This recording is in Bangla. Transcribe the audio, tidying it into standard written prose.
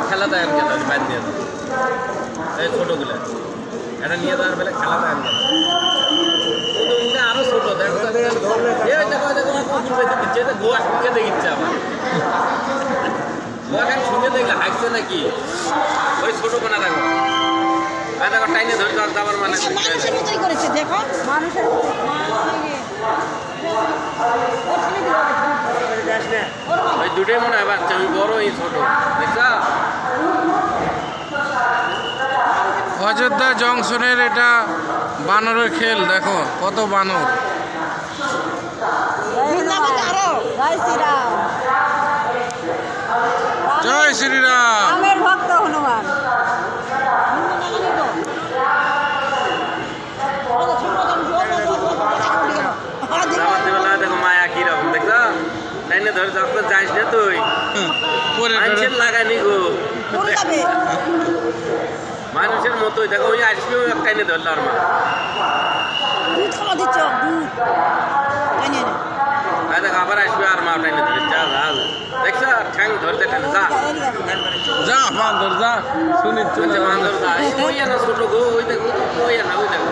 খেলা দেয় বাদ দিয়ে এই ছোটগুলো এটা নিয়ে দেওয়ার বেলা খেলা দেয় আরো ছোট দেখো গোয়া শুনে দেখিচ্ছে আমার গোয়া শুনে দেখলে হাসছে নাকি ওই ছোট কোনা দেখো দেখো টাইনে ধরে যাবার মানে করেছে দেখো মানুষের ওই দুটোই মনে হয় বাচ্চা ওই বড় এই ছোট দেখছা অযোধ্যা জংশনের এটা বানরের খেল দেখো কত বানর জয় শ্রীরাম রামের ভক্ত হনুমান দেখো মায়া কিরকম দেখছো টাইনে ধরে যখন যাইস না তুই মানুষের লাগানি গো মানুষের মতোই দেখো ওই আসবে টাইনে ধরলো আর মা দেখো আবার আসবে আর মা টাইনে ধরে যা যা দেখছো ঠ্যাং ধরতে টাইনে যা যা বান্দর যা শুনি বান্দর যা ওই না ছোট গো ওই দেখো ওই না ওই দেখো